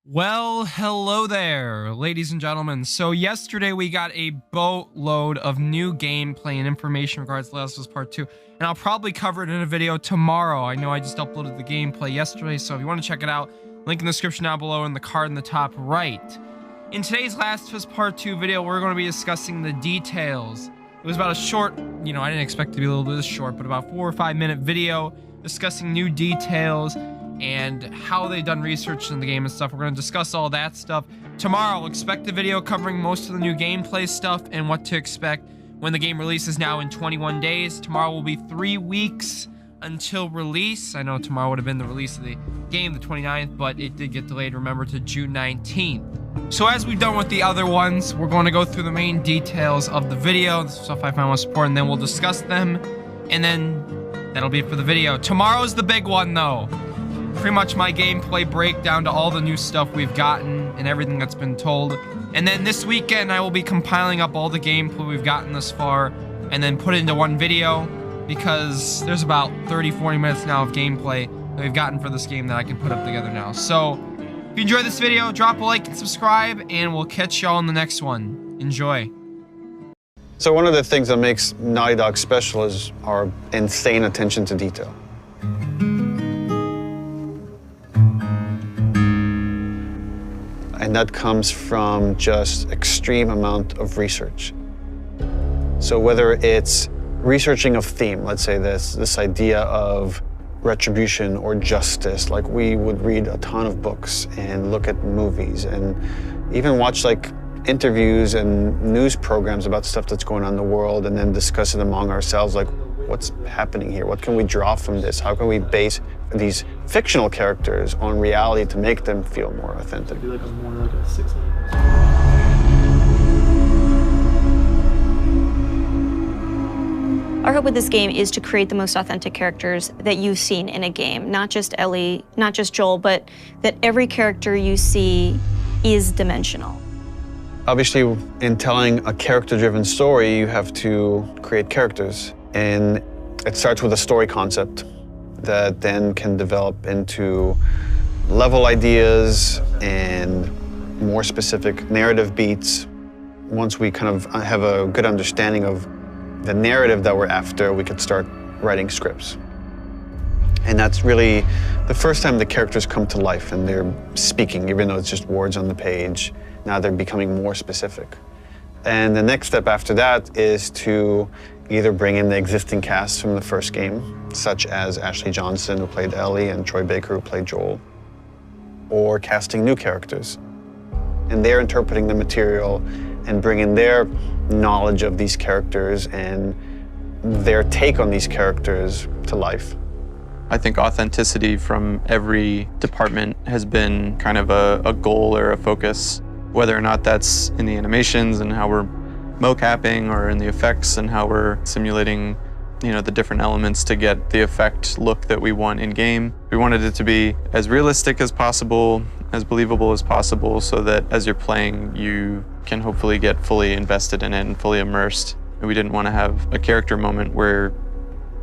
Well, hello there, ladies and gentlemen. So yesterday we got a boatload of new gameplay and information regards to Last of Us Part 2, and I'll probably cover it in a video tomorrow. I know I just uploaded the gameplay yesterday, so if you want to check it out, link in the description down below and the card in the top right. In today's Last of Us Part 2 video, we're going to be discussing the details. It was about a short, I didn't expect it to be a little bit this short, but about 4 or 5 minute video discussing new details and how they've done research in the game and stuff. We're going to discuss all that stuff. Tomorrow, expect a video covering most of the new gameplay stuff and what to expect when the game releases now in 21 days. Tomorrow will be 3 weeks until release. I know tomorrow would have been the release of the game, the 29th, but it did get delayed, remember, to June 19th. So as we've done with the other ones, we're going to go through the main details of the video, the stuff I find most important, and then we'll discuss them, and then that'll be it for the video. Tomorrow's the big one, though. Pretty much my gameplay breakdown to all the new stuff we've gotten and everything that's been told. And then this weekend I will be compiling up all the gameplay we've gotten this far and then put it into one video, because there's about 30-40 minutes now of gameplay that we've gotten for this game that I can put up together now. So if you enjoyed this video, drop a like and subscribe, and we'll catch y'all in the next one. Enjoy. So one of the things that makes Naughty Dog special is our insane attention to detail. And that comes from just extreme amount of research. So whether it's researching of theme, let's say this idea of retribution or justice, like we would read a ton of books and look at movies and even watch like interviews and news programs about stuff that's going on in the world, and then discuss it among ourselves, like what's happening here? What can we draw from this? How can we base these fictional characters on reality to make them feel more authentic? Be like more like a 6. Our hope with this game is to create the most authentic characters that you've seen in a game. Not just Ellie, not just Joel, but that every character you see is dimensional. Obviously, in telling a character-driven story, you have to create characters. And it starts with a story concept that then can develop into level ideas and more specific narrative beats. Once we kind of have a good understanding of the narrative that we're after, we could start writing scripts. And that's really the first time the characters come to life and they're speaking, even though it's just words on the page. Now they're becoming more specific. And the next step after that is to either bring in the existing cast from the first game, such as Ashley Johnson, who played Ellie, and Troy Baker, who played Joel, or casting new characters. And they're interpreting the material and bringing their knowledge of these characters and their take on these characters to life. I think authenticity from every department has been kind of a goal or a focus, whether or not that's in the animations and how we're mocapping, or in the effects and how we're simulating, the different elements to get the effect look that we want in game. We wanted it to be as realistic as possible, as believable as possible, so that as you're playing, you can hopefully get fully invested in it and fully immersed. And we didn't want to have a character moment where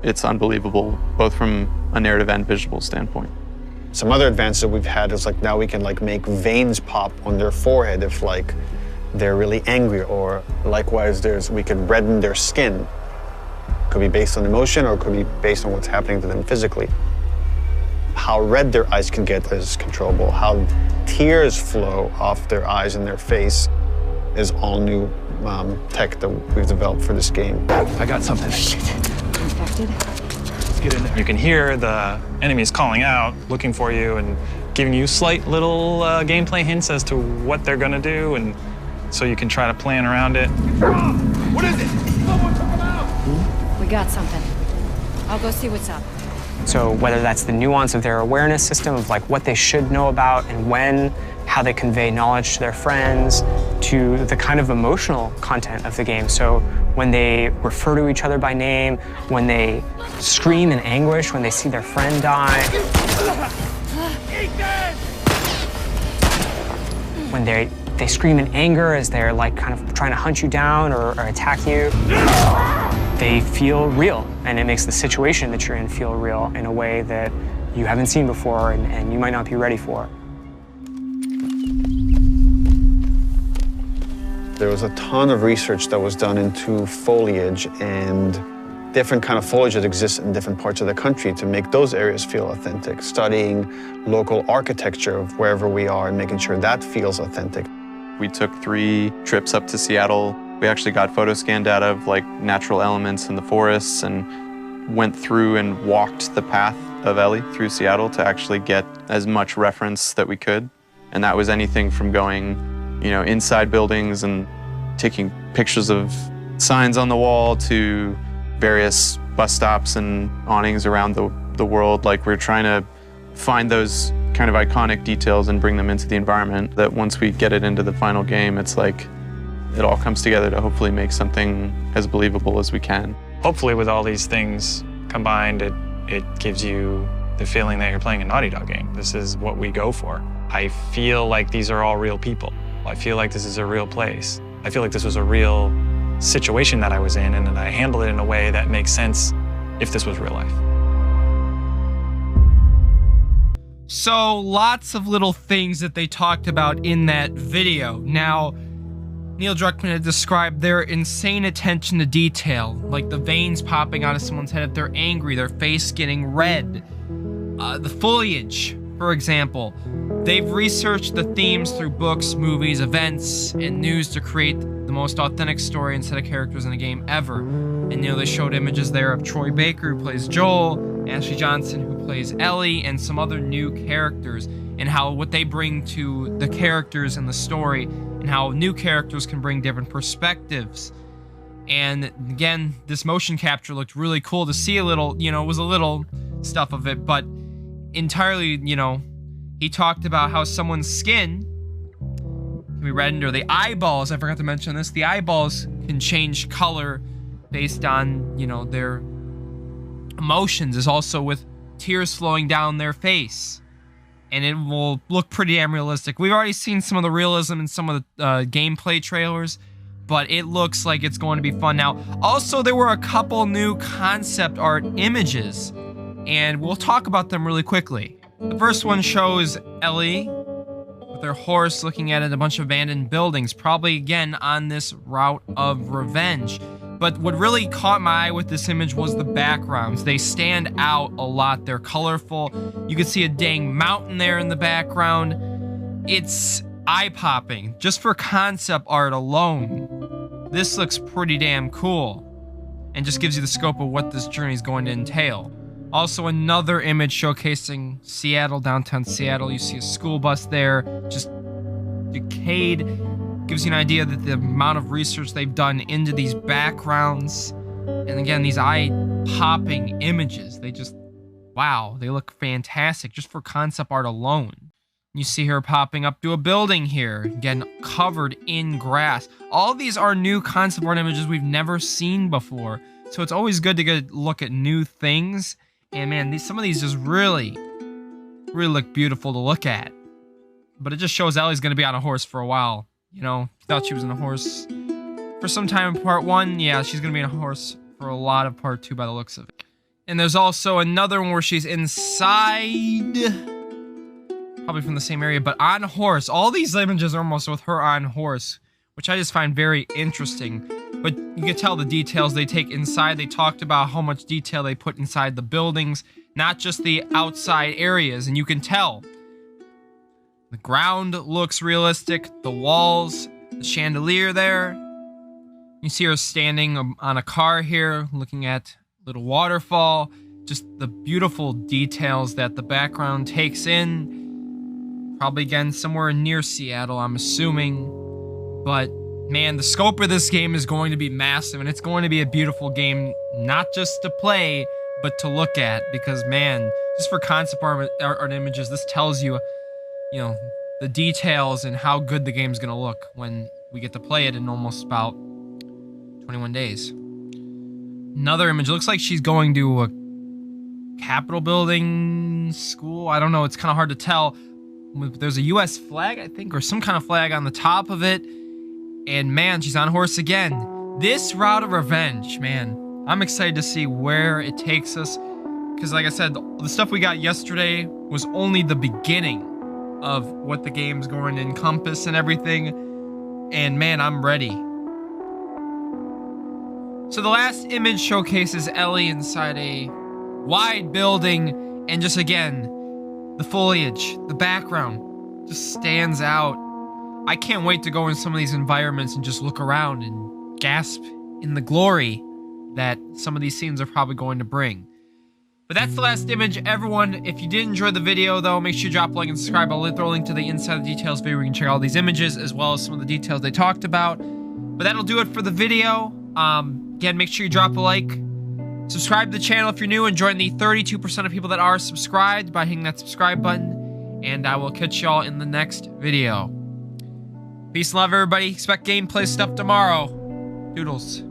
it's unbelievable, both from a narrative and visual standpoint. Some other advances that we've had is now we can make veins pop on their forehead if they're really angry, or likewise we could redden their skin. Could be based on emotion, or could be based on what's happening to them physically. How red their eyes can get is controllable. How tears flow off their eyes and their face is all new tech that we've developed for this game. I got something. Shit. Infected? Let's get in there. You can hear the enemies calling out, looking for you, and giving you slight little gameplay hints as to what they're gonna do, and so you can try to plan around it. What is it? Someone come out! We got something. I'll go see what's up. So whether that's the nuance of their awareness system of what they should know about and when, how they convey knowledge to their friends, to the kind of emotional content of the game. So when they refer to each other by name, when they scream in anguish when they see their friend die, when they scream in anger as they're kind of trying to hunt you down or attack you. They feel real, and it makes the situation that you're in feel real in a way that you haven't seen before and you might not be ready for. There was a ton of research that was done into foliage and different kind of foliage that exists in different parts of the country to make those areas feel authentic, studying local architecture of wherever we are and making sure that feels authentic. We took 3 trips up to Seattle. We actually got photo scan data of like natural elements in the forests and went through and walked the path of Ellie through Seattle to actually get as much reference that we could. And that was anything from going, inside buildings and taking pictures of signs on the wall to various bus stops and awnings around the world. Like, we're trying to find those kind of iconic details and bring them into the environment that once we get it into the final game, it's like it all comes together to hopefully make something as believable as we can. Hopefully with all these things combined, it gives you the feeling that you're playing a Naughty Dog game. This is what we go for. I feel like these are all real people. I feel like this is a real place. I feel like this was a real situation that I was in, and I handled it in a way that makes sense if this was real life. So lots of little things that they talked about in that video. Now, Neil Druckmann had described their insane attention to detail, like the veins popping out of someone's head if they're angry, their face getting red. The foliage, for example. They've researched the themes through books, movies, events, and news to create the most authentic story and set of characters in a game ever. And they showed images there of Troy Baker, who plays Joel, Ashley Johnson, who plays Ellie, and some other new characters, and how what they bring to the characters and the story, and how new characters can bring different perspectives. And again, this motion capture looked really cool to see a little, it was a little stuff of it, but entirely, he talked about how someone's skin can be reddened, or the eyeballs, I forgot to mention this, the eyeballs can change color based on, their emotions, is also with tears flowing down their face. And it will look pretty damn realistic. We've already seen some of the realism in some of the gameplay trailers, but it looks like it's going to be fun. Now, also, there were a couple new concept art images, and we'll talk about them really quickly. The first one shows Ellie with her horse looking at a bunch of abandoned buildings, probably again on this route of revenge. But what really caught my eye with this image was the backgrounds. They stand out a lot. They're colorful. You can see a dang mountain there in the background. It's eye-popping. Just for concept art alone, this looks pretty damn cool, and just gives you the scope of what this journey is going to entail. Also, another image showcasing Seattle, downtown Seattle. You see a school bus there, just decayed. Gives you an idea that the amount of research they've done into these backgrounds. And again, these eye-popping images, wow, they look fantastic just for concept art alone. You see her popping up to a building here, again, covered in grass. All these are new concept art images we've never seen before. So it's always good to get a look at new things. And man, some of these just really look beautiful to look at. But it just shows Ellie's going to be on a horse for a while. Thought she was on a horse for some time in part 1. Yeah, she's going to be on a horse for a lot of part 2 by the looks of it. And there's also another one where she's inside, probably from the same area, but on a horse. All these images are almost with her on horse, which I just find very interesting. But you can tell the details they take inside. They talked about how much detail they put inside the buildings, not just the outside areas, and you can tell. The ground looks realistic, the walls, the chandelier there. You see her standing on a car here, looking at a little waterfall. Just the beautiful details that the background takes in. Probably again somewhere near Seattle, I'm assuming. But man, the scope of this game is going to be massive, and it's going to be a beautiful game, not just to play, but to look at. Because man, just for concept art images, this tells you, the details and how good the game's gonna look when we get to play it in almost about 21 days. Another image, looks like she's going to a Capitol building school. I don't know, it's kind of hard to tell. There's a US flag, I think, or some kind of flag on the top of it. And man, she's on horse again. This route of revenge, man, I'm excited to see where it takes us. Because like I said, the stuff we got yesterday was only the beginning of what the game's going to encompass and everything. And man, I'm ready. So the last image showcases Ellie inside a wide building, and just again, the foliage, the background just stands out. I can't wait to go in some of these environments and just look around and gasp in the glory that some of these scenes are probably going to bring. But that's the last image, everyone. If you did enjoy the video, though, make sure you drop a like and subscribe. I'll throw a link to the Inside the Details video where you can check out all these images, as well as some of the details they talked about. But that'll do it for the video. Again, make sure you drop a like. Subscribe to the channel if you're new, and join the 32% of people that are subscribed by hitting that subscribe button. And I will catch y'all in the next video. Peace and love, everybody. Expect gameplay stuff tomorrow. Doodles.